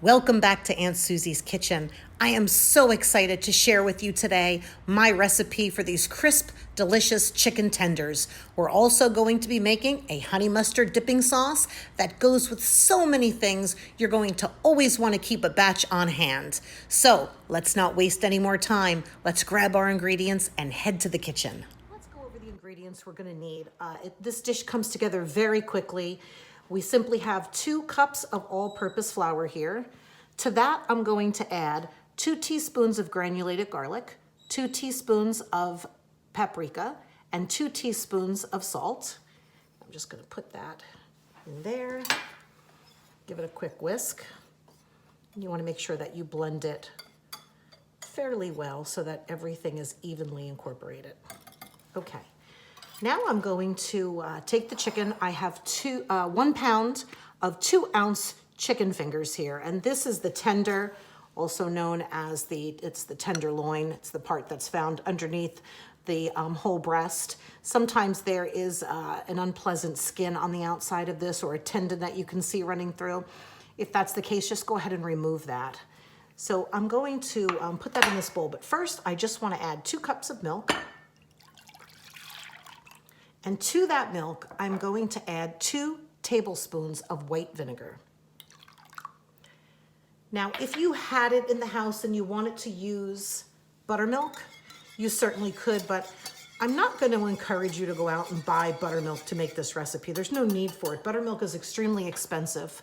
Welcome back to Aunt Susie's Kitchen. I am so excited to share with you today my recipe for these crisp, delicious chicken tenders. We're also going to be making a honey mustard dipping sauce that goes with so many things. You're going to always want to keep a batch on hand. So let's not waste any more time. Let's grab our ingredients and head to the kitchen. Let's go over the ingredients we're going to need. This dish comes together very quickly. We simply have 2 cups of all-purpose flour here. To that, I'm going to add 2 teaspoons of granulated garlic, 2 teaspoons of paprika, and 2 teaspoons of salt. I'm just going to put that in there. Give it a quick whisk. You want to make sure that you blend it fairly well so that everything is evenly incorporated. Okay. Now I'm going to take the chicken. I have 1 pound of 2-ounce chicken fingers here, and this is the tender, also known as it's the tenderloin. It's the part that's found underneath the whole breast. Sometimes there is an unpleasant skin on the outside of this, or a tendon that you can see running through. If that's the case, just go ahead and remove that. So I'm going to put that in this bowl, but first I just want to add 2 cups of milk. And to that milk, I'm going to add 2 tablespoons of white vinegar. Now, if you had it in the house and you wanted to use buttermilk, you certainly could, but I'm not going to encourage you to go out and buy buttermilk to make this recipe. There's no need for it. Buttermilk is extremely expensive,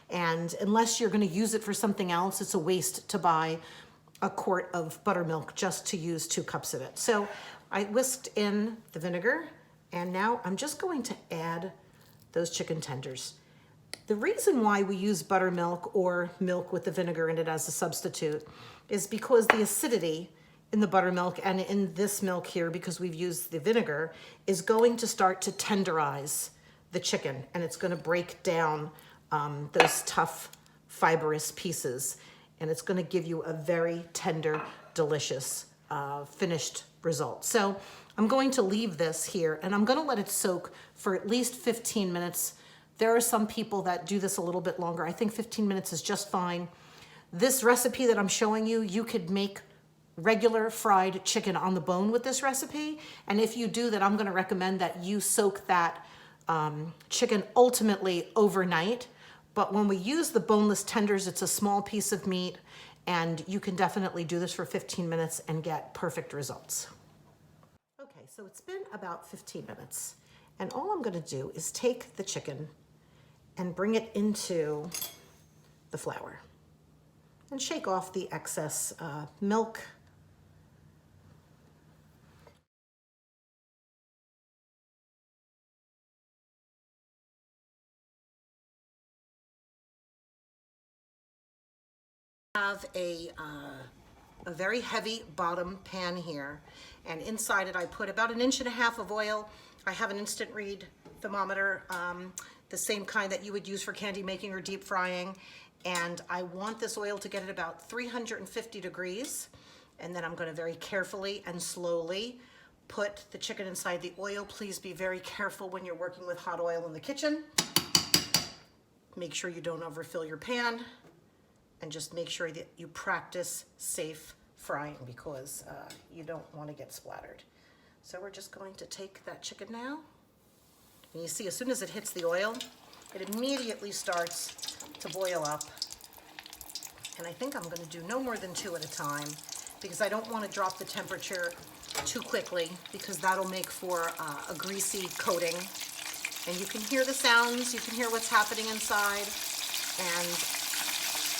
and unless you're going to use it for something else, it's a waste to buy a quart of buttermilk just to use 2 cups of it. So I whisked in the vinegar, and now I'm just going to add those chicken tenders. The reason why we use buttermilk or milk with the vinegar in it as a substitute is because the acidity in the buttermilk and in this milk here, because we've used the vinegar, is going to start to tenderize the chicken, and it's going to break down those tough, fibrous pieces, and it's going to give you a very tender, delicious, finished result. So I'm going to leave this here, and I'm going to let it soak for at least 15 minutes. There are some people that do this a little bit longer. I think 15 minutes is just fine. This recipe that I'm showing you, you could make regular fried chicken on the bone with this recipe. And if you do that, I'm going to recommend that you soak that chicken ultimately overnight. But when we use the boneless tenders, it's a small piece of meat, and you can definitely do this for 15 minutes and get perfect results. Okay, so it's been about 15 minutes, and all I'm going to do is take the chicken and bring it into the flour and shake off the excess milk. I have a very heavy bottom pan here, and inside it I put about 1.5 inches of oil. I have an instant read thermometer, the same kind that you would use for candy making or deep frying, and I want this oil to get at about 350 degrees, and then I'm going to very carefully and slowly put the chicken inside the oil. Please be very careful when you're working with hot oil in the kitchen. Make sure you don't overfill your pan, and just make sure that you practice safe frying, because you don't want to get splattered. So we're just going to take that chicken now, and you see as soon as it hits the oil, it immediately starts to boil up. And I think I'm going to do no more than 2 at a time, because I don't want to drop the temperature too quickly, because that'll make for a greasy coating. And you can hear the sounds, you can hear what's happening inside, and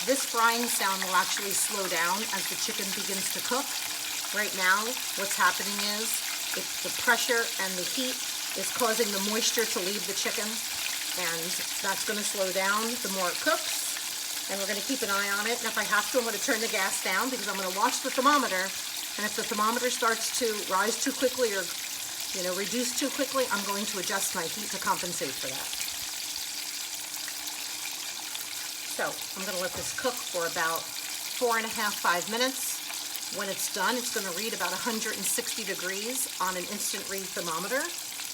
this frying sound will actually slow down as the chicken begins to cook. Right now, what's happening is the pressure and the heat is causing the moisture to leave the chicken, and that's going to slow down the more it cooks. And we're going to keep an eye on it. And if I have to, I'm going to turn the gas down, because I'm going to watch the thermometer. And if the thermometer starts to rise too quickly or, reduce too quickly, I'm going to adjust my heat to compensate for that. So I'm going to let this cook for about 4.5, 5 minutes. When it's done, it's going to read about 160 degrees on an instant read thermometer,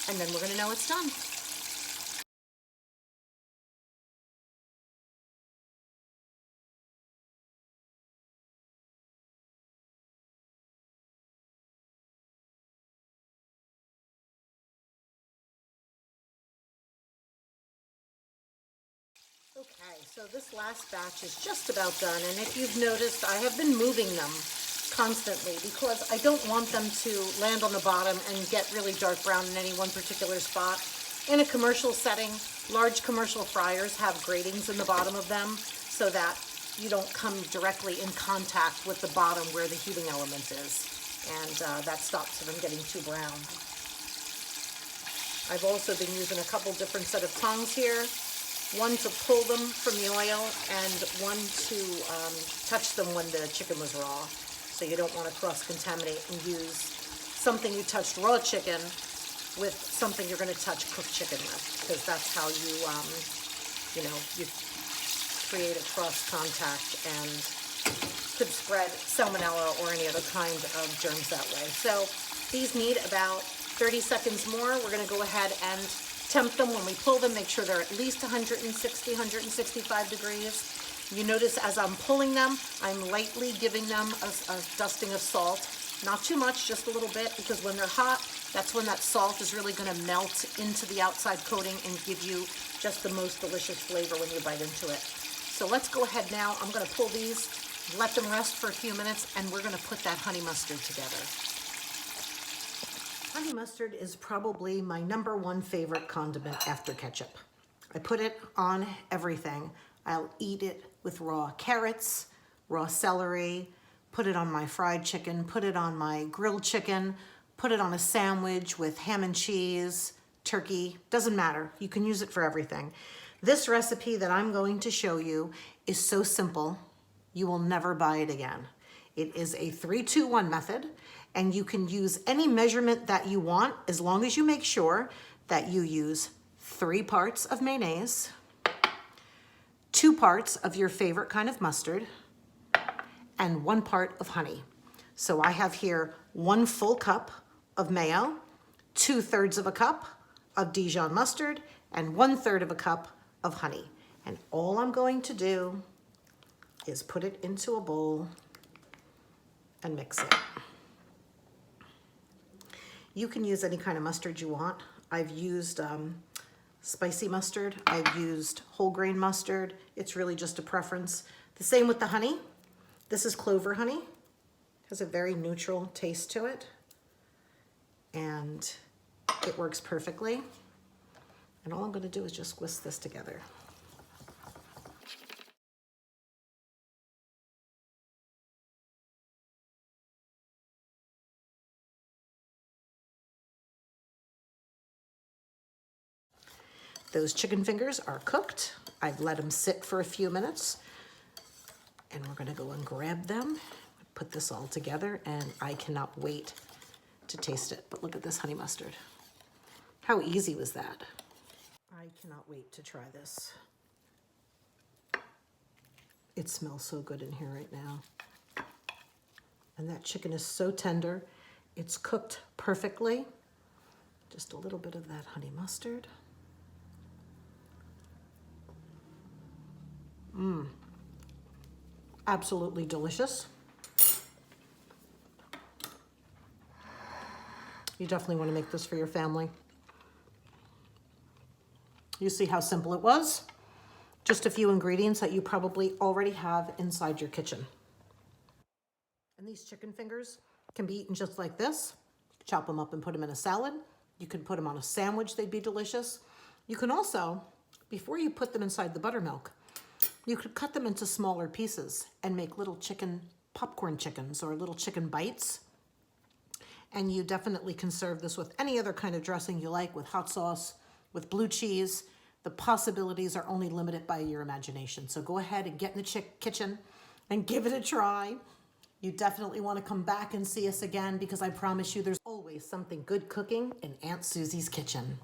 and then we're going to know it's done. Okay, so this last batch is just about done, and if you've noticed, I have been moving them constantly because I don't want them to land on the bottom and get really dark brown in any one particular spot. In a commercial setting, large commercial fryers have gratings in the bottom of them so that you don't come directly in contact with the bottom where the heating element is, and that stops it from getting too brown. I've also been using a couple different set of tongs here. One to pull them from the oil and one to touch them when the chicken was raw. So you don't want to cross-contaminate and use something you touched raw chicken with something you're going to touch cooked chicken with, because that's how you, you create a cross-contact and could spread salmonella or any other kind of germs that way. So these need about 30 seconds more. We're going to go ahead and temp them. When we pull them, make sure they're at least 160, 165 degrees. You notice as I'm pulling them, I'm lightly giving them a dusting of salt. Not too much, just a little bit, because when they're hot, that's when that salt is really going to melt into the outside coating and give you just the most delicious flavor when you bite into it. So let's go ahead now. I'm going to pull these, let them rest for a few minutes, and we're going to put that honey mustard together. Honey mustard is probably my #1 favorite condiment after ketchup. I put it on everything. I'll eat it with raw carrots, raw celery, put it on my fried chicken, put it on my grilled chicken, put it on a sandwich with ham and cheese, turkey, doesn't matter. You can use it for everything. This recipe that I'm going to show you is so simple, you will never buy it again. It is a 3-2-1 method, and you can use any measurement that you want as long as you make sure that you use 3 parts of mayonnaise, 2 parts of your favorite kind of mustard, and 1 part of honey. So I have here 1 full cup of mayo, 2/3 of a cup of Dijon mustard, and 1/3 of a cup of honey. And all I'm going to do is put it into a bowl and mix it. You can use any kind of mustard you want. I've used spicy mustard. I've used whole grain mustard. It's really just a preference. The same with the honey. This is clover honey. It has a very neutral taste to it, and it works perfectly. And all I'm going to do is just whisk this together. Those chicken fingers are cooked. I've let them sit for a few minutes, and we're going to go and grab them, put this all together, and I cannot wait to taste it. But look at this honey mustard. How easy was that? I cannot wait to try this. It smells so good in here right now. And that chicken is so tender. It's cooked perfectly. Just a little bit of that honey mustard. Absolutely delicious. You definitely want to make this for your family. You see how simple it was? Just a few ingredients that you probably already have inside your kitchen. And these chicken fingers can be eaten just like this. Chop them up and put them in a salad. You can put them on a sandwich, they'd be delicious. You can also, before you put them inside the buttermilk, you could cut them into smaller pieces and make little chicken popcorn chickens or little chicken bites. And you definitely can serve this with any other kind of dressing you like, with hot sauce, with blue cheese. The possibilities are only limited by your imagination. So go ahead and get in the kitchen and give it a try. You definitely want to come back and see us again, because I promise you there's always something good cooking in Aunt Susie's kitchen.